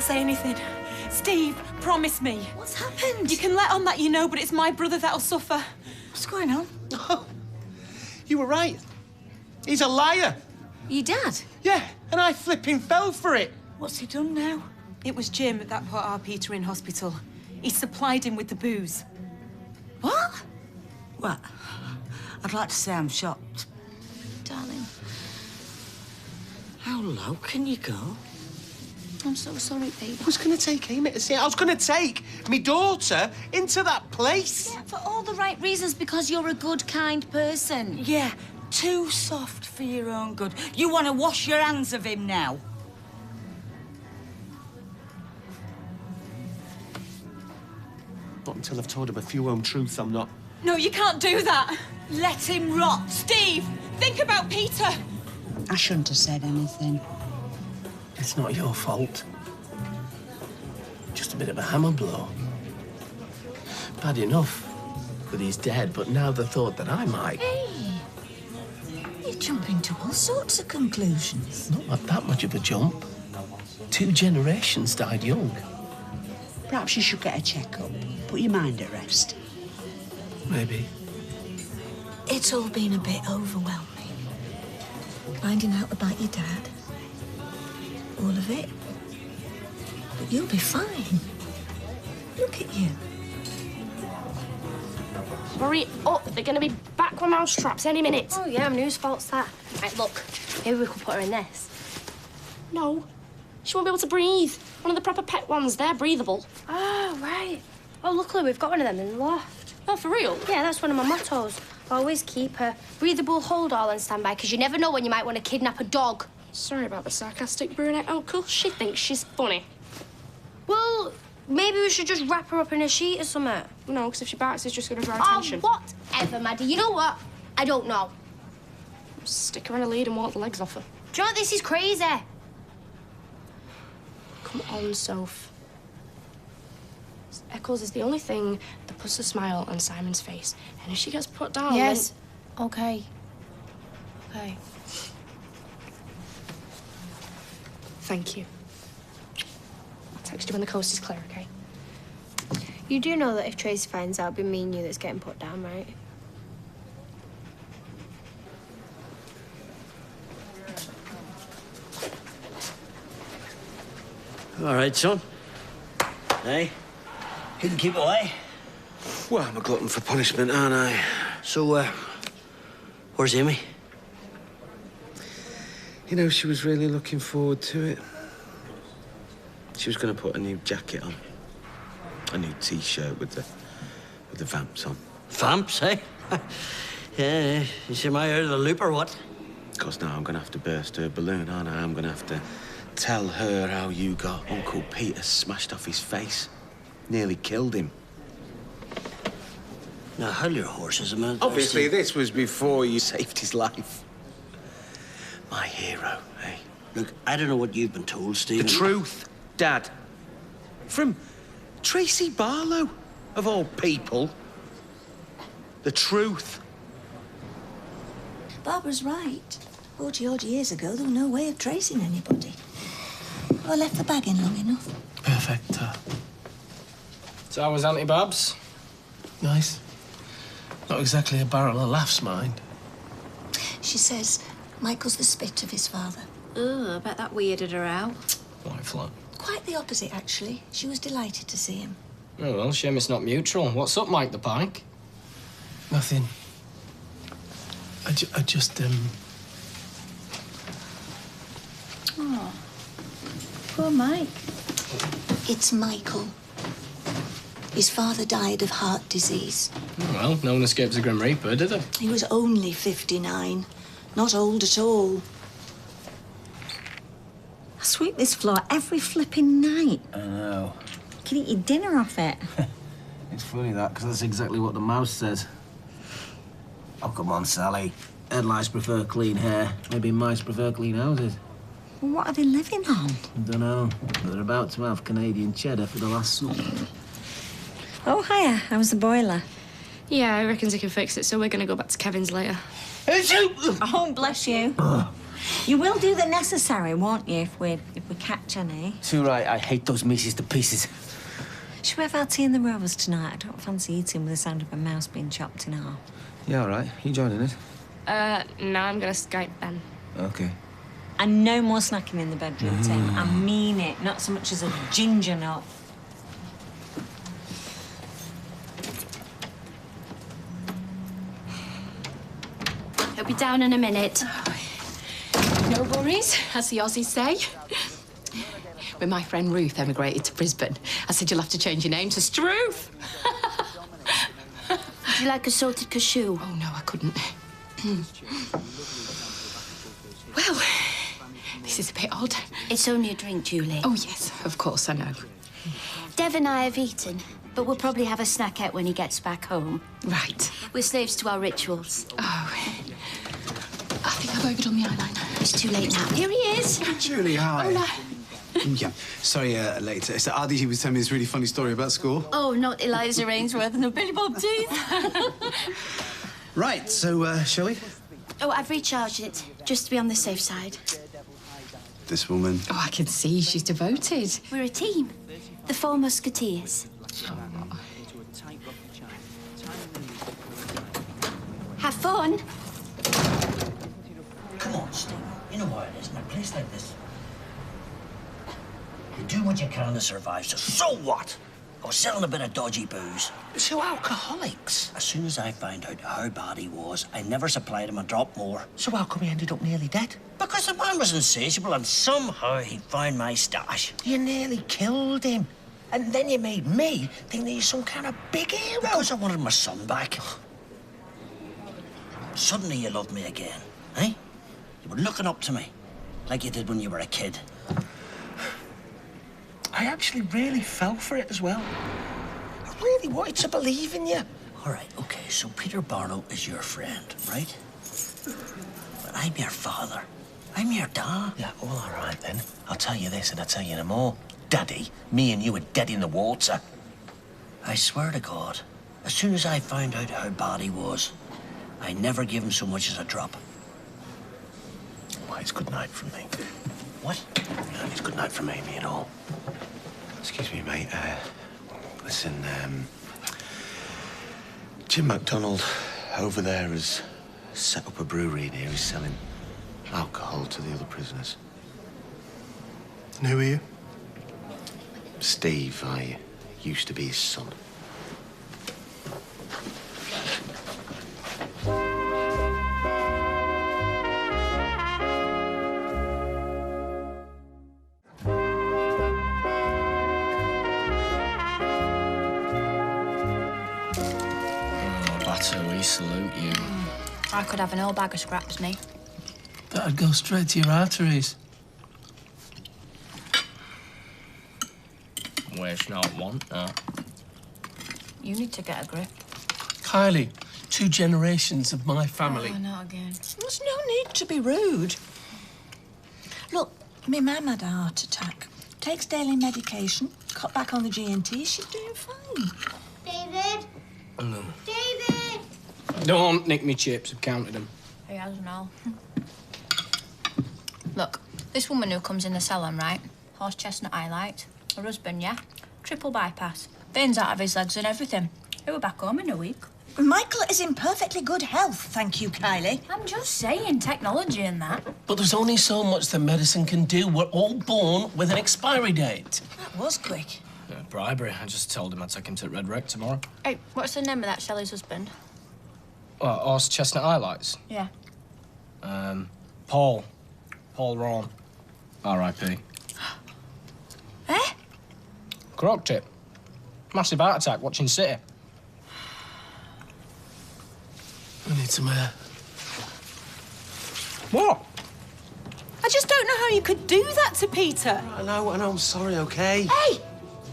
say anything. Steve, promise me. What's happened? You can let on that you know, but it's my brother that'll suffer. What's going on? Oh, you were right. He's a liar. Your dad? Yeah, and I flipping fell for it. What's he done now? It was Jim that put our Peter in hospital. He supplied him with the booze. What? Well, I'd like to say I'm shocked. Darling, how low can you go? I'm so sorry, babe. I was going to take Amy to see it. I was going to take me daughter into that place. Yeah, for all the right reasons, because you're a good, kind person. Yeah, too soft for your own good. You want to wash your hands of him now? Not until I've told him a few home truths, I'm not. No, you can't do that. Let him rot. Steve, think about Peter. I shouldn't have said anything. It's not your fault. Just a bit of a hammer blow. Bad enough that he's dead, but now the thought that I might... Hey, you're jumping to all sorts of conclusions. Not that much of a jump. 2 generations died young. Perhaps you should get a checkup. Put your mind at rest. Maybe. It's all been a bit overwhelming. Finding out about your dad. All of it. But you'll be fine. Look at you. Hurry up, they're going to be back with mousetraps any minute. Oh, yeah, whose fault's that? Right, look, maybe we could put her in this. No, she won't be able to breathe. One of the proper pet ones, they're breathable. Oh, right. Oh, luckily we've got one of them in the loft. Oh, for real? Yeah, that's one of my mottos. Always keep a breathable hold all on standby, because you never know when you might want to kidnap a dog. Sorry about the sarcastic brunette uncle. She thinks she's funny. Well, maybe we should just wrap her up in a sheet or something. No, because if she bites, it's just going to draw Oh, attention. whatever, Maddie. You know what? I don't know. Stick her in a lead and walk the legs off her. Do you know what? This is crazy. Come on, Soph. Eccles is the only thing that puts a smile on Simon's face. And if she gets put down, Yes. then... Okay. Okay. Thank you. I'll text you when the coast is clear, okay? You do know that if Tracy finds out, it'll be me and you that's getting put down, right? All right, son. Hey, you can keep away. Well, I'm a glutton for punishment, aren't I? So, where's Amy? You know, she was really looking forward to it. She was going to put a new jacket on. A new T-shirt with the vamps on. Vamps, eh? Yeah, you see my out of the loop or what? Of course, now I'm going to have to burst her balloon, aren't I? I'm going to have to tell her how you got Uncle Peter smashed off his face. Nearly killed him. Now, hold your horses a minute. Obviously, this was before you saved his life. My hero, eh? Look, I don't know what you've been told, Stephen. The truth, Dad. From Tracy Barlow, of all people. The truth. Barbara's right. 40-odd years ago, there was no way of tracing anybody. I left the bag in long enough. Perfect. So how was Auntie Babs? Nice. Not exactly a barrel of laughs, mind. She says Michael's the spit of his father. Ugh, I bet that weirded her out. White flat. Quite the opposite, actually. She was delighted to see him. Oh, well, shame it's not mutual. What's up, Mike the Pike? Nothing. I just, Oh, poor Mike. It's Michael. His father died of heart disease. Well, no one escapes the Grim Reaper, did they? He was only 59. Not old at all. I sweep this floor every flipping night. I know. You can eat your dinner off it. It's funny that, because that's exactly what the mouse says. Oh, come on, Sally. Headlights prefer clean hair. Maybe mice prefer clean houses. Well, what are they living on? I don't know. But they're about to have Canadian cheddar for the last soup. Oh, hiya. How's the boiler? Yeah, I reckon he can fix it, so we're going to go back to Kevin's later. Oh, bless you. You will do the necessary, won't you, if we catch any? Too right, I hate those mices to pieces. Should we have our tea in the Rovers tonight? I don't fancy eating with the sound of a mouse being chopped in half. Yeah, all right. You joining us? No, I'm gonna Skype Ben. Okay. And no more snacking in the bedroom, Tim. I mean it. Not so much as a ginger nut. He'll be down in a minute. No worries, as the Aussies say. When my friend Ruth emigrated to Brisbane, I said you'll have to change your name to Struth. Would you like a salted cashew? Oh, no, I couldn't. Well, this is a bit odd. It's only a drink, Julie. Oh, yes, of course, I know. Dev and I have eaten, but we'll probably have a snackette when he gets back home. Right. We're slaves to our rituals. Oh, I think I've overdone the eyeliner. It's too late now. Here he is. Julie, hi. Hola. Yeah, sorry, late. So Adi, he was telling me this really funny story about school. Oh, not Eliza Ainsworth and the Billy Bob teeth. Right, so, shall we? Oh, I've recharged it, just to be on the safe side. This woman. Oh, I can see she's devoted. We're a team. The Four Musketeers. Have fun. Come on, Steve. You know what it is in a place like this. You do what you can to survive, so what? I was selling a bit of dodgy booze. So alcoholics? As soon as I found out how bad he was, I never supplied him a drop more. So how come he ended up nearly dead? Because the man was insatiable and somehow he found my stash. You nearly killed him. And then you made me think that you're some kind of big hero. Because I wanted my son back. Suddenly you loved me again, eh? You were looking up to me, like you did when you were a kid. I actually really fell for it as well. I really wanted to believe in you. All right, okay, so Peter Barlow is your friend, right? But I'm your father. I'm your dad. Yeah, well, all right then. I'll tell you this and I'll tell you no more. Daddy, me and you are dead in the water. I swear to God, as soon as I found out how bad he was, I never gave him so much as a drop. Well, it's good night from me. What? Yeah, it's good night from Amy and all. Excuse me, mate. Listen, Jim MacDonald over there has set up a brewery in here. He's selling alcohol to the other prisoners. And who are you? Steve, I used to be his son. We salute you. I could have an whole bag of scraps, me. That'd go straight to your arteries. Wish not want that. You need to get a grip. Kylie, 2 generations of my family. Oh, not again. There's no need to be rude. Look, my mum had a heart attack. Takes daily medication, cut back on the G&T. She's doing fine. David? No. David! Don't nick me chips. I've counted them. He has now. Look, this woman who comes in the salon, right? Horse chestnut highlight. Her husband, yeah? Triple bypass. Veins out of his legs and everything. He were back home in a week. Michael is in perfectly good health, thank you, Kylie. I'm just saying, technology and that. But there's only so much that medicine can do. We're all born with an expiry date. That was quick. Bribery. I just told him I'd take him to Red Wreck tomorrow. Hey, what's the name of that Shelley's husband? What, horse chestnut highlights? Yeah. Paul. Paul Rawn. R.I.P. Eh? Crocked it. Massive heart attack watching City. I need some air. What? I just don't know how you could do that to Peter. I know, I'm sorry, okay? Hey!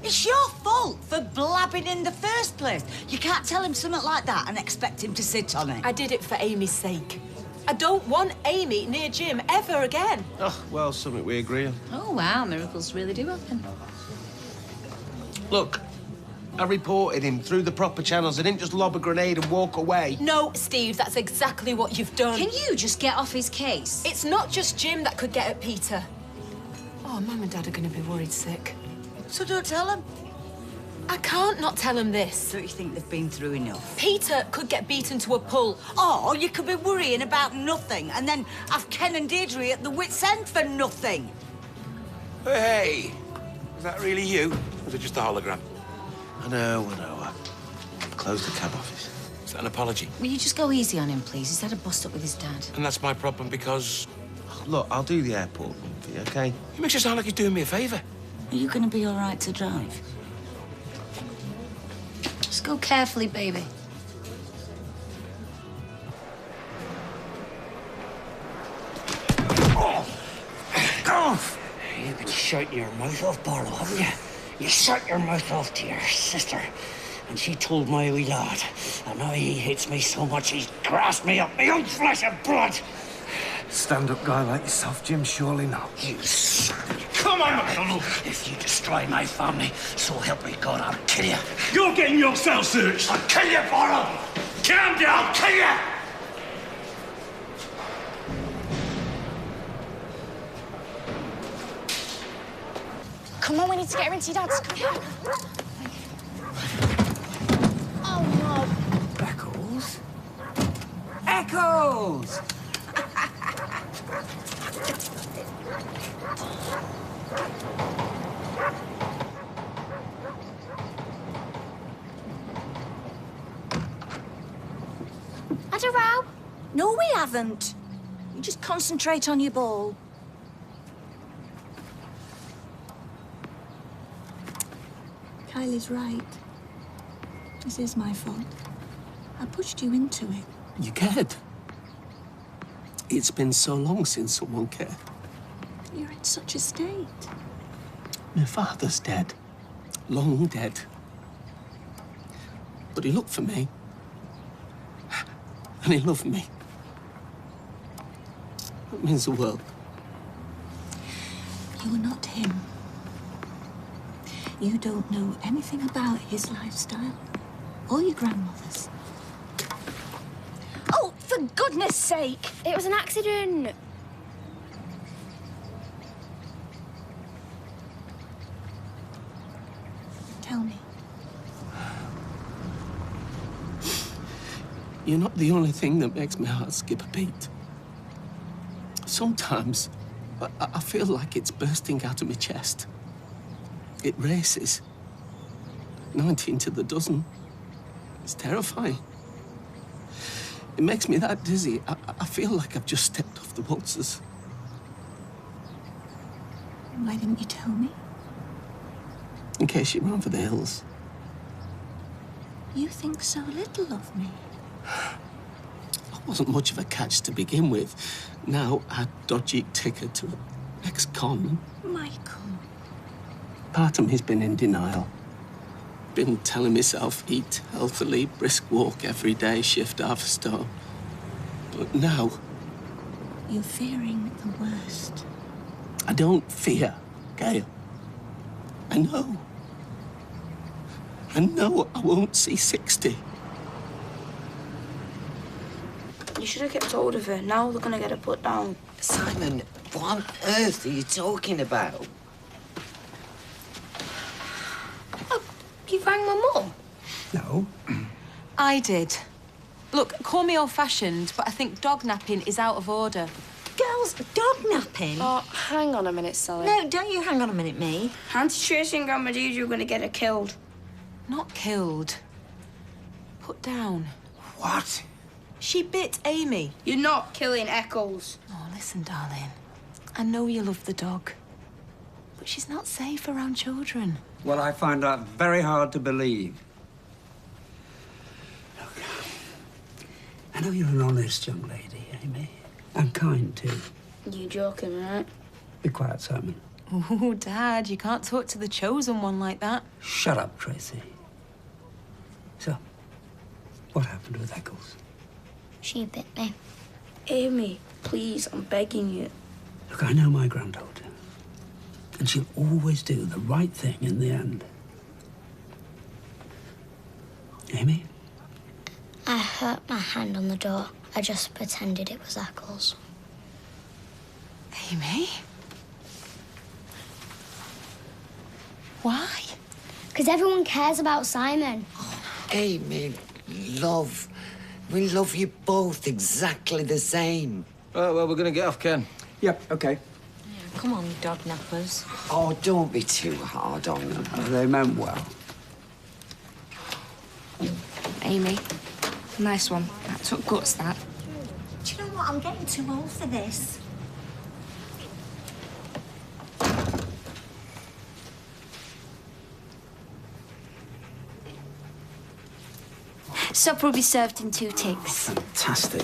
It's your fault for blabbing in the first place. You can't tell him something like that and expect him to sit on it. I did it for Amy's sake. I don't want Amy near Jim ever again. Oh, well, something we agree on. Oh, wow, miracles really do happen. Look, I reported him through the proper channels. I didn't just lob a grenade and walk away. No, Steve, that's exactly what you've done. Can you just get off his case? It's not just Jim that could get at Peter. Oh, Mum and Dad are going to be worried sick. So don't tell him. I can't not tell them this. Don't you think they've been through enough? Peter could get beaten to a pulp. Oh, you could be worrying about nothing and then have Ken and Deirdre at the wit's end for nothing. Hey, is that really you? Or was it just a hologram? I know. I closed the cab office. Is that an apology? Will you just go easy on him, please? He's had a bust-up with his dad. And that's my problem because... Look, I'll do the airport run for you, OK? He makes it sound like he's doing me a favour. Are you going to be all right to drive? Just go carefully, baby. Go! You've been shouting your mouth off, Barlow, haven't you? You shut your mouth off to your sister, and she told my wee lad. And now he hates me so much he's grasped me up my own flesh and blood. Stand-up guy like yourself, Jim, surely not. You son. Come on, McDonald. If you destroy my family, so help me God, I'll kill you. You're getting yourself searched. I'll kill you, Barlow. Calm down, I'll kill you. Come on, we need to get her into your dad's. Come on. Oh, no. Eccles? Eccles! Had a row? No, we haven't. You just concentrate on your ball. Kylie's right. This is my fault. I pushed you into it. You cared. It's been so long since someone cared. You're in such a state. My father's dead. Long dead. But he looked for me. And he loved me. That means the world. You're not him. You don't know anything about his lifestyle or your grandmother's. Oh, for goodness sake! It was an accident. Tell me. You're not the only thing that makes my heart skip a beat. Sometimes I feel like it's bursting out of my chest. It races. 19 to the dozen. It's terrifying. It makes me that dizzy. I feel like I've just stepped off the waltzers. Why didn't you tell me? In case you ran for the hills. You think so little of me. I wasn't much of a catch to begin with. Now a dodgy ticket to an ex-con. Michael. Part of me's been in denial. Been telling myself, eat healthily, brisk walk every day, shift half a stone. But now... You're fearing the worst. I don't fear, Gail. I know. I know I won't see 60. You should have kept hold of her. Now they're gonna get her put down. Simon, what on earth are you talking about? You rang my mum? No. I did. Look, call me old-fashioned, but I think dog napping is out of order. Girls, dog napping? Oh, hang on a minute, Sally. No, don't you hang on a minute, me. Auntie Tracy and Grandma Deirdre are gonna get her killed. Not killed. Put down. What? She bit Amy. You're not killing Eccles. Oh, listen, darling. I know you love the dog, but she's not safe around children. Well, I find that very hard to believe. Look, I know you're an honest young lady, Amy. And kind, too. You joking, right? Be quiet, Simon. Oh, Dad, you can't talk to the chosen one like that. Shut up, Tracy. So, what happened with Eccles? She bit me. Amy, please, I'm begging you. Look, I know my granddaughter. And she'll always do the right thing in the end. Amy? I hurt my hand on the door. I just pretended it was Eccles. Amy? Why? Because everyone cares about Simon. Amy, love. We love you both exactly the same. Right, well, we're going to get off, Ken. Yep, OK. Come on, dog nappers. Oh, don't be too hard on them. They meant well. Amy, nice one. That took guts, that. Do you know what? I'm getting too old for this. Supper will be served in 2 ticks. Fantastic.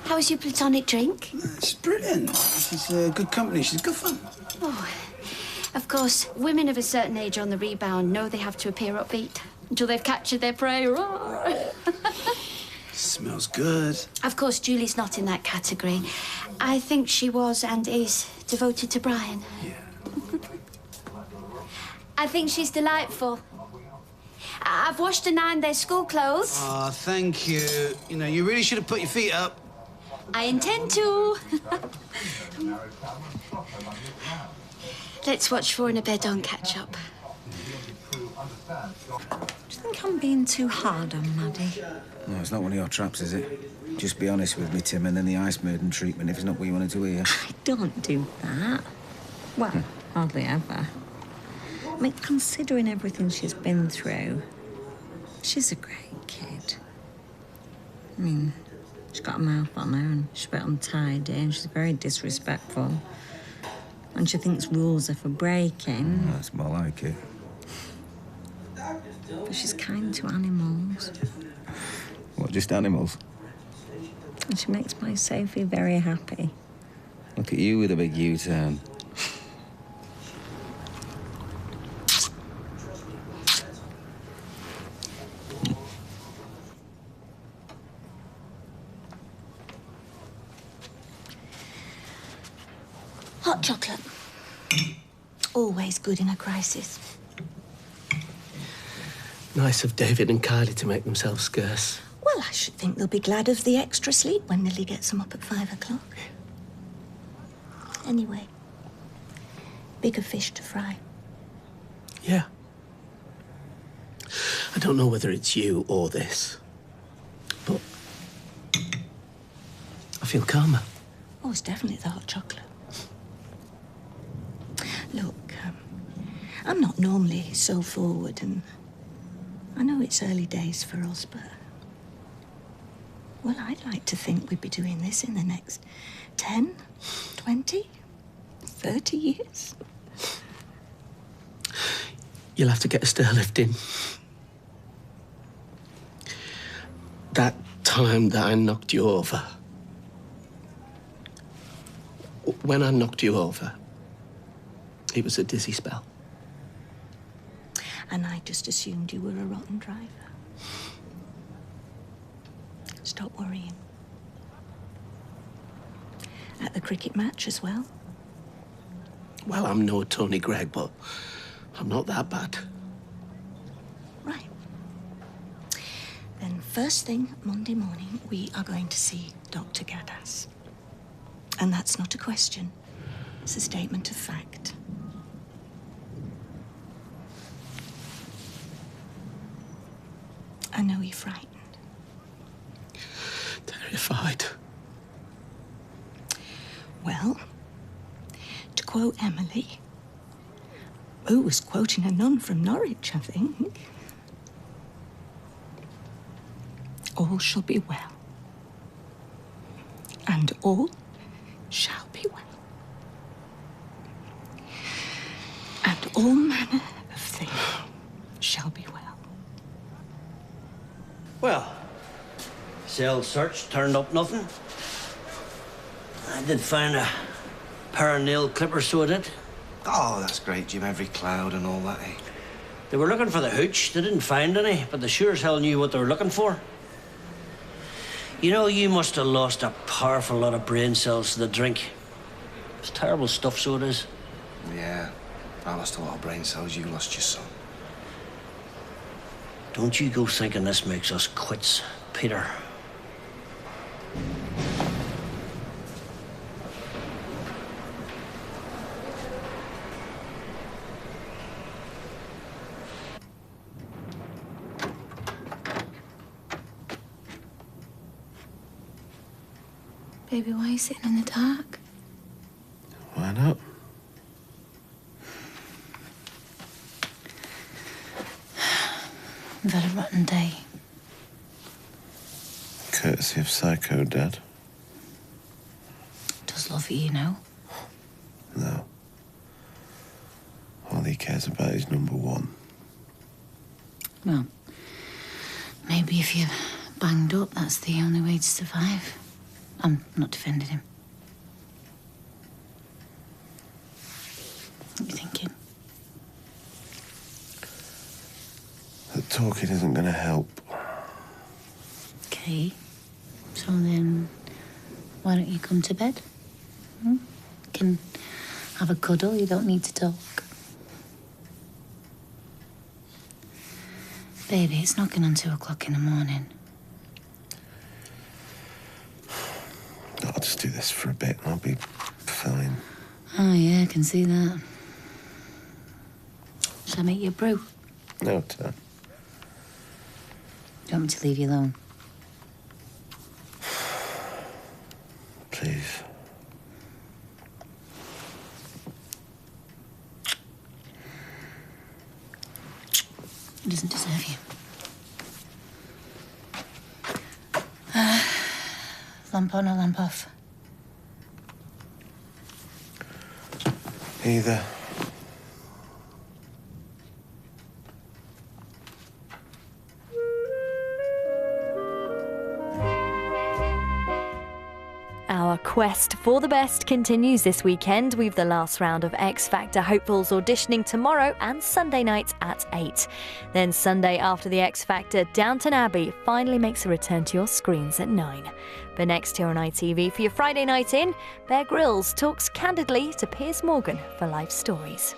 How was your platonic drink? She's brilliant. She's good company. She's good fun. Oh, of course, women of a certain age on the rebound know they have to appear upbeat until they've captured their prey. Smells good. Of course, Julie's not in that category. I think she was and is devoted to Brian. Yeah. I think she's delightful. I've washed and ironed their school clothes. Oh, thank you. You know, you really should have put your feet up. I intend to. Let's watch Four in a Bed on catch up. Do you think I'm being too hard on Maddie? No, it's not one of your traps, is it? Just be honest with me, Tim, and then the ice maiden treatment if it's not what you wanted to hear. I don't do that. Well, hardly ever. I mean, considering everything she's been through, she's a great kid. I mean, she's got a mouth on her and she's a bit untidy and she's very disrespectful. And she thinks rules are for breaking. That's more like it. But she's kind to animals. What, just animals? And she makes my Sophie very happy. Look at you with a big U-turn. Hot chocolate. Always good in a crisis. Nice of David and Kylie to make themselves scarce. Well, I should think they'll be glad of the extra sleep when Lily gets them up at 5 o'clock. Anyway, bigger fish to fry. Yeah. I don't know whether it's you or this, but I feel calmer. Oh, it's definitely the hot chocolate. Look, I'm not normally so forward, and I know it's early days for us, but... Well, I'd like to think we'd be doing this in the next 10, 20, 30 years. You'll have to get a stair lift in. That time that I knocked you over. When I knocked you over, it was a dizzy spell. And I just assumed you were a rotten driver. Stop worrying. At the cricket match as well? Well, I'm no Tony Gregg, but I'm not that bad. Right. Then first thing Monday morning, we are going to see Dr. Gaddis. And that's not a question. It's a statement of fact. I know you're frightened. Terrified. Well, to quote Emily, who was quoting a nun from Norwich, I think, all shall be well. And all shall be well. And all manner of things shall be well. Well, cell search turned up nothing. I did find a pair of nail clippers, so I did. Oh, that's great, Jim. Every cloud and all that, eh? They were looking for the hooch. They didn't find any, but they sure as hell knew what they were looking for. You know, you must have lost a powerful lot of brain cells to the drink. It's terrible stuff, so it is. Yeah, I lost a lot of brain cells. You lost your son. Don't you go thinking this makes us quits, Peter. Baby, why are you sitting in the dark? Why not? I've had a rotten day. Courtesy of Psycho, Dad. Does love you, you know? No. All he cares about is number one. Well, maybe if you're banged up, that's the only way to survive. I'm not defending him. What are you thinking? That talking isn't going to help. Okay. So then, why don't you come to bed? Hmm? Can have a cuddle, you don't need to talk. Baby, it's knocking on 2 o'clock in the morning. I'll just do this for a bit and I'll be fine. Oh, yeah, I can see that. Shall I make you a brew? No, Dad. Do you want me to leave you alone? Please. He doesn't deserve you. Lamp on or lamp off? Either. Our quest for the best continues this weekend. We've the last round of X Factor hopefuls auditioning tomorrow and Sunday night at 8. Then Sunday after the X Factor, Downton Abbey finally makes a return to your screens at 9. But next here on ITV for your Friday night in, Bear Grylls talks candidly to Piers Morgan for Life Stories.